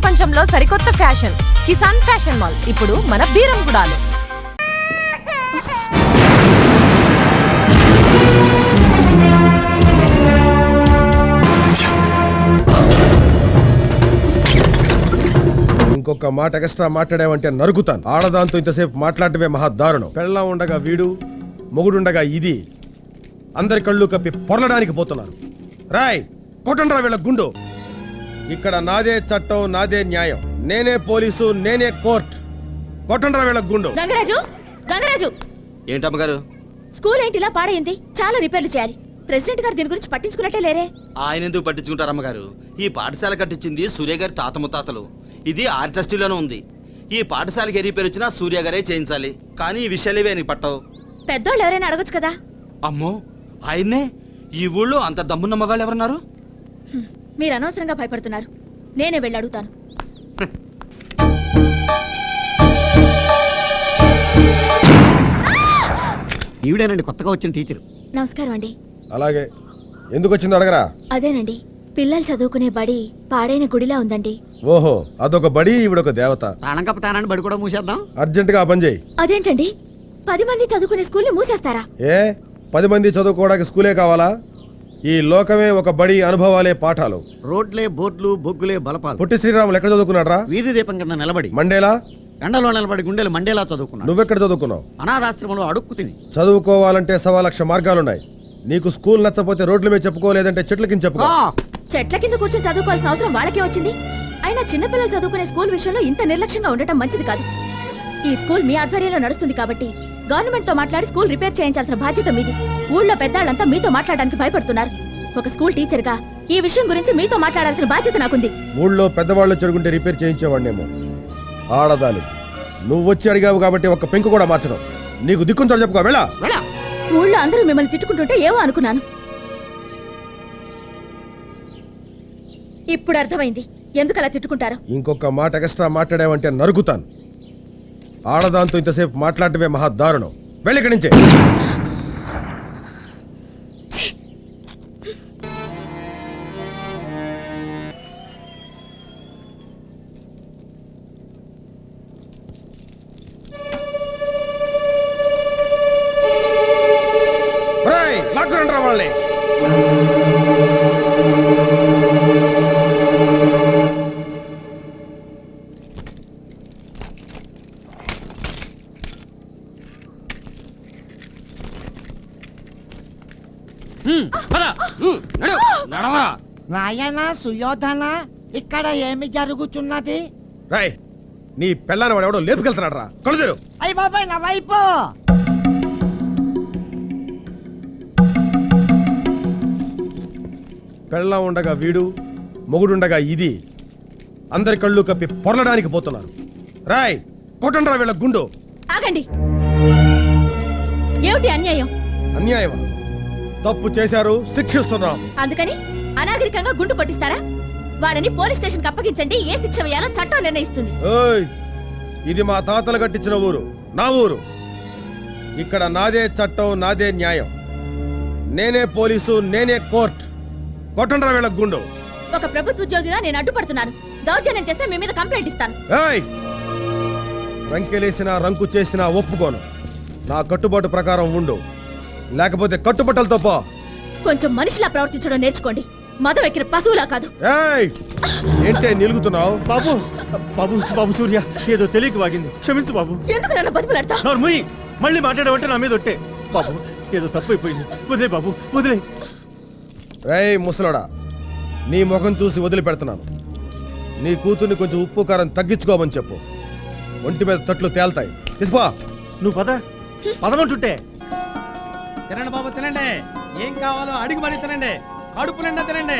ప్రపంచంలో సరికొత్త fashion Kisan fashion mall ఇప్పుడు మన బీరంగూడలో. ఇంకొక మాట ఎక్స్ట్రా మాట్లాడావంటే నరుకుతాను. ఆడదాంతో ఇంతసేపు మాట్లాడటమే మహా దారుణం. పెళ్ళం ఉండగా వీడు, మొగుడుండగా ఇది, అందరి కళ్ళు కప్పి పొరలడానికి పోతున్నారు. రాయ్ కొట్టండ్రా వీళ్ళ గుండు. ఇక్కడ నాదే చట్టం, నాదే న్యాయం, నేనే పోలీసు, నేనే కోర్ట్. కొట్టండ్రా వీళ్ళ గుండు. గంగరాజు ఏంటమ్మగారు? స్కూల్ ఏంటిలా పాడైంది? చాలా రిపేర్లు చేయాలి. ప్రెసిడెంట్ గారు దీని గురించి పట్టించుకున్నట్టే లేరే. ఆయన ఎందుకు పట్టించుకుంటారు అమ్మగారు? ఈ పాఠశాల కట్టించింది సూర్య గారి తాత ముత్తాతలు. ఇది ఆర్టిస్టులోనే ఉంది. ఈ పాఠశాలకి రిపేర్ వచ్చినా సూర్య గారే చేయించాలి. కానీ ఈ విషయాలు ఇవి ఆయనకి పట్టవు. పెద్దోళ్ళు ఎవరైనా అడగొచ్చు కదా. అమ్మో, ఆయన్నే ఈ ఊళ్ళో అంత దమ్మున్న మగాళ్ళు ఎవరున్నారు? మీరు అనవసరంగా భయపడుతున్నారు. నేనే వెళ్ళి అడుగుతాను. ఈవిడేనండి కొత్తగా వచ్చిన టీచరు. నమస్కారం అండి. అలాగే, ఎందుకు వచ్చింది అడగరా? అదేనండి, పిల్లలు చదువుకునే బడి పాడైన గుడిలా ఉందండి. ఓహో, అదొక బడి, ఈవిడొక దేవత. ప్రాణం కప్పుతానని బడి కూడా మూసేద్దాం. అర్జెంట్ గా ఆ పని చేయి. అదేంటండి, 10 మంది చదువుకునే స్కూల్ని మూసేస్తారా? ఏ 10 మంది చదువుకోవడానికి స్కూలే కావాలా? ఈ లోకమే ఒక బడి, అనుభవాలే పాఠాలు. రోడ్లే బోర్డులు, బొగ్గులే బలపాలు. పుట్టి శ్రీరాములు ఎక్కడ చదువుకున్నాడ్రా? వీధి దీపం కింద నిలబడి మండేలా. ఎండలో నిలబడి గుండెలు మండేలా చదువుకున్నాడు. నువ్వెక్కడ చదువుకున్నావు? అనాథాశ్రమంలో అడుక్కు తిని. చదువుకోవాలంటే 1,00,000 మార్గాలున్నాయి. నీకు స్కూల్ నచ్చపోతే రోడ్ల మీద చెప్పుకోలేదంటే చెట్ల కింద చెప్పుకో. చెట్ల కింద కూర్చొని చదువుకోవాల్సిన అవసరం వాళ్ళకే వచ్చింది. అయినా చిన్నపిల్లలు చదువుకునే స్కూల్ విషయంలో ఇంత నిర్లక్ష్యంగా ఉండటం మంచిది కాదు. ఈ స్కూల్ మీ ఆధ్వర్యంలో నడుస్తుంది కాబట్టి గవర్నమెంట్ తో మాట్లాడి స్కూల్ రిపేర్ చేయించాల్సిన బాధ్యత మీది. ఊళ్ళో పెద్దాళ్ళంతా మీతో మాట్లాడడానికి భయపడుతున్నారు. ఒక స్కూల్ టీచర్ గా ఈ విషయం గురించి మీతో మాట్లాడాల్సిన బాధ్యత నాకుంది. ఊళ్ళో పెద్దవాళ్ళు చెడుకుంటే రిపేర్ చేయించేవాడినేమో. ఆడదాని నువ్వు వచ్చి అడిగావు కాబట్టి ఒక్క పెంకు కూడా మార్చడం. నీకు దిక్కుంతో చెప్పుకో. వెళ్ళా. ఊళ్ళో అందరూ మిమ్మల్ని తిట్టుకుంటుంటే ఏమో అనుకున్నాను. ఇప్పుడు అర్థమైంది ఎందుకు అలా తిట్టుకుంటారో. ఇంకొక మాట ఎక్స్ట్రా మాట్లాడావంటే నరుకుతాను. ఆడదాంతో ఇంతసేపు మాట్లాడటమే మహా దారుణం. వెళ్ళి ఇక్కడి నుంచే. లాక్కురండ్రా వాళ్ళని. నాయనా సుయోధన, ఇక్కడ ఏమి జరుగుతున్నది? రాయ్, నీ పెళ్ళాన్ని వాడు ఎవడో లేపుకెళ్తున్నాడు రా. కలుదేరు. అయ్య బాబాయ్, నా వైపు. పెళ్ళం ఉండగా వీడు, మొగుడుండగా ఇది, అందరి కళ్ళు కప్పి పొరలడానికి పోతున్నారు. రాయ్ కొట్టండ్రా వీళ్ళ గుండు. ఆగండి, ఏమిటి అన్యాయం? అన్యాయమా? తప్పు చేశారు, శిక్షిస్తున్నాం. అందుకని అనాగరికంగా గుండు కొట్టిస్తారా? వాళ్ళని పోలీస్ స్టేషన్ కి అప్పగించండి. ఏ శిక్ష వేయాలో చట్టం నిర్ణయిస్తుంది. ఓయ్, ఇది మా తాతలు కట్టించిన ఊరు, నా ఊరు. ఇక్కడ నాదే చట్టం, నాదే న్యాయం, నేనే పోలీసు, నేనే కోర్ట్. కొట్టండ్రా వీళ్ళ గుండు. ఒక ప్రభుత్వ ఉద్యోగిగా నేను అడ్డుపడుతున్నాను. దౌర్జన్యం చేస్తే మీ మీద కంప్లైంట్ ఇస్తాను. ఏయ్, రంకెలేసినా రంకు చేసినా ఒప్పుకోను. నా కట్టుబాటు ప్రకారం ఉండు, లేకపోతే కట్టుబట్టలతో పో. కొంచెం మనిషిలా ప్రవర్తించడం నేర్చుకోండి, మదం ఎక్కిన పశువులా కాదు. ఏయ్, ఏంటే నిలుగుతున్నావు? బాబు బాబు బాబు సూర్య, ఏదో తెలియక వాగింది, క్షమించు బాబు. ఎందుకు నన్ను బతుకులాడతా? ముయ్యి, మళ్ళీ మాట్లాడమంటే నా మీద ఒట్టే. బాబు, ఏదో తప్పు అయిపోయింది, వదిలే బాబు, వదిలే. రేయ్ ముసలోడా, నీ ముఖం చూసి వదిలిపెడుతున్నాను. నీ కూతుర్ని కొంచెం ఉప్పు కారం తగ్గించుకోమని చెప్పు. ఒంటి మీద తట్లు తేల్తాయి. తీసుకో. నువ్వు పద, పదమంటుంటే. తినండి బాబు, తినండి. ఏం కావాలో అడిగి మరీ తినండి. కడుపు నిండా తినండి.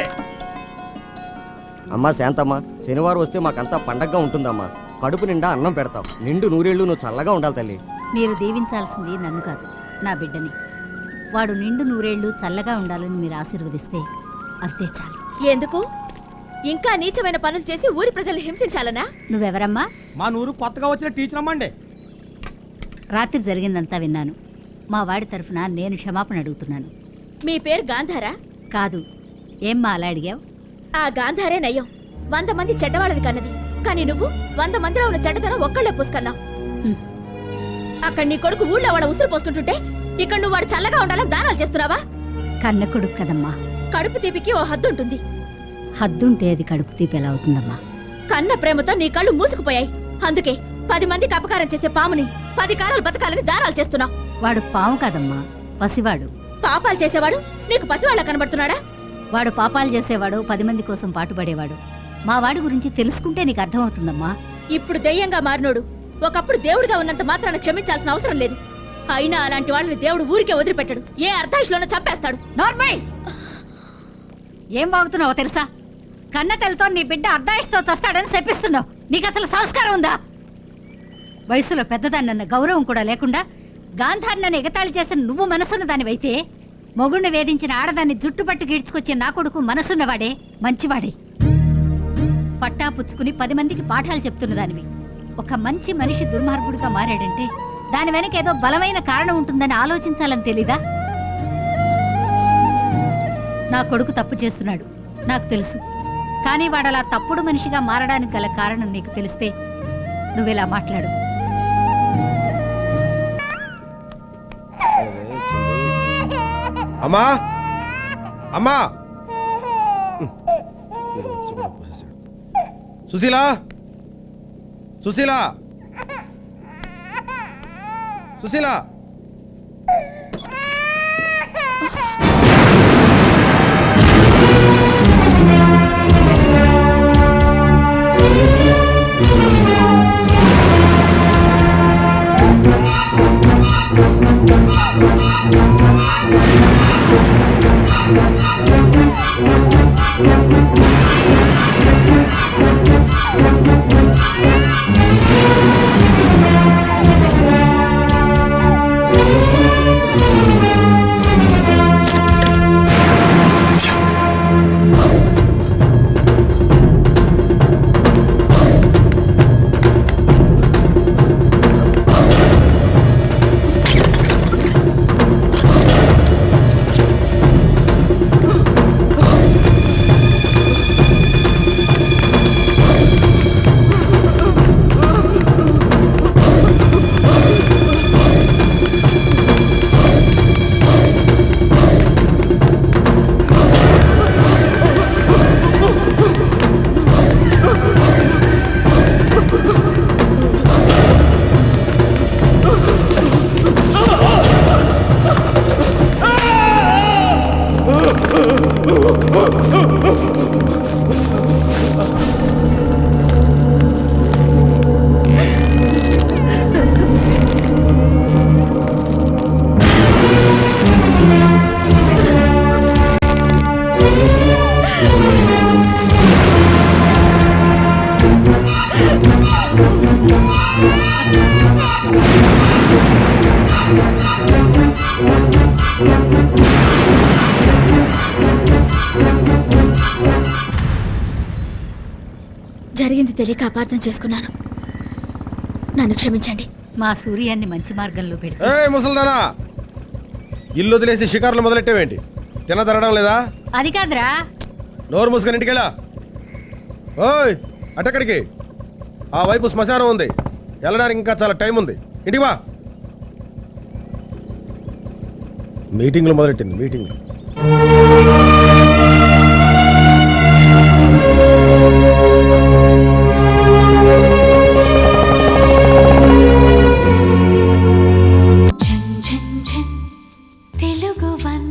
అమ్మా శాంతమ్మ, శనివారం వస్తే మాకంతా పండగగా ఉంటుందమ్మా. కడుపు నిండా అన్నం పెడతాం. నిండు నూరేళ్లు నువ్వు చల్లగా ఉండాలి తల్లి. మీరు దీవించాల్సింది నన్ను కాదు, నా బిడ్డని. వాడు నిండు నూరేళ్లు చల్లగా ఉండాలని మీరు ఆశీర్వదిస్తే అంతే చాలు. ఎందుకు ఇంకా నీచమైన పనులు చేసి ఊరి ప్రజల్ని హింసించాలనా? నువ్వెవరమ్మా? మా నూరు కొత్తగా వచ్చిన టీచర్ అమ్మండి. రాత్రి జరిగిందంతా విన్నాను. మా వాడి తరఫున నేను క్షమాపణ అడుగుతున్నాను. మీ పేరు గాంధారా? కాదు. ఏమ్మా అలా అడిగావు? ఆ గాంధారే నయ్యం. 100 మంది చెడ్డవాళ్ళని కన్నది. కానీ నువ్వు 100 మందిలో ఉన్న చెడ్డతనం ఒక్కళ్ళే పూసుకన్నావు. అక్కడ నీ కొడుకు ఊళ్ళో వాడు ఉసురు పోసుకుంటుంటే ఇక్కడ నువ్వు వాడు చల్లగా ఉండాలని దానాలు చేస్తున్నావా? కన్న కొడుకు కదమ్మా. కడుపు తీపికి ఓ హద్దు ఉంటుంది. హద్దుంటే అది కడుపు తీపి ఎలా అవుతుందమ్మా? కన్న ప్రేమతో నీ కళ్ళు మూసుకుపోయాయి. అందుకే 10 మందికి అపకారం చేసే పాముని 10 కాలాలు బతకాలని దానాలు చేస్తున్నావు. వాడు పాము కాదమ్మా, పసివాడు. పాపాలు చేసేవాడు నీకు పసివాళ్ళ కనబడుతున్నాడా? వాడు పాపాలు చేసేవాడు, 10 మంది కోసం పాటుపడేవాడు. మా వాడి గురించి తెలుసుకుంటే నీకు అర్థమవుతుందమ్మా. ఇప్పుడు దెయ్యంగా మారినోడు ఒకప్పుడు దేవుడిగా ఉన్నంత మాత్రాన క్షమించాల్సిన అవసరం లేదు. అయినా అలాంటి వాళ్ళని దేవుడు ఊరికే వదిలిపెట్టడు. ఏ అర్ధాయుషులోనో చంపేస్తాడు. నార్మల్! ఏం బాగుతున్నావో తెలుసా? కన్న తల్లితో నీ బిడ్డ అర్ధాయుషతో చస్తాడని శపిస్తున్నావు. నీకు అసలు సంస్కారం ఉందా? వయసులో పెద్దదాన్నన్న గౌరవం కూడా లేకుండా గాంధారినన్ను ఎగతాళి చేసిన నువ్వు మనసున్న దానివైతే, మొగుణ్ణి వేధించిన ఆడదాన్ని జుట్టుపట్టు గీడ్చుకొచ్చే నా కొడుకు మనసున్నవాడే, మంచివాడే. పట్టా పుచ్చుకుని 10 మందికి పాఠాలు చెప్తున్న దానివి. ఒక మంచి మనిషి దుర్మార్గుడిగా మారాడంటే దాని వెనక ఏదో బలమైన కారణం ఉంటుందని ఆలోచించాలని తెలీదా? నా కొడుకు తప్పు చేస్తున్నాడు, నాకు తెలుసు. కానీ వాడలా తప్పుడు మనిషిగా మారడానికి గల కారణం నీకు తెలిస్తే నువ్వెలా మాట్లాడు. అమ్మా అమ్మా సుశీలా సుశీలా సుశీలా జరిగింది తెలియక అపార్థం చేసుకున్నాను. నన్ను క్షమించండి. మా సూర్యాన్ని మంచి మార్గంలో పెడితే ఏ ముసల్దానా, ఇల్లు వదిలేసి షికారులు మొదలెట్టేవేంటి? తినదరడం లేదా? అది కాదురా. నోరు మూసుకొని ఇంటికెళ్ళా. ఓయ్ అటెక్కడికి? ఆ వైపు శ్మశానం ఉంది, వెళ్ళడానికి ఇంకా చాలా టైం ఉంది. ఇంటికి వా. మీటింగ్లు మొదలెట్టింది, మీటింగ్. తెలుగు 1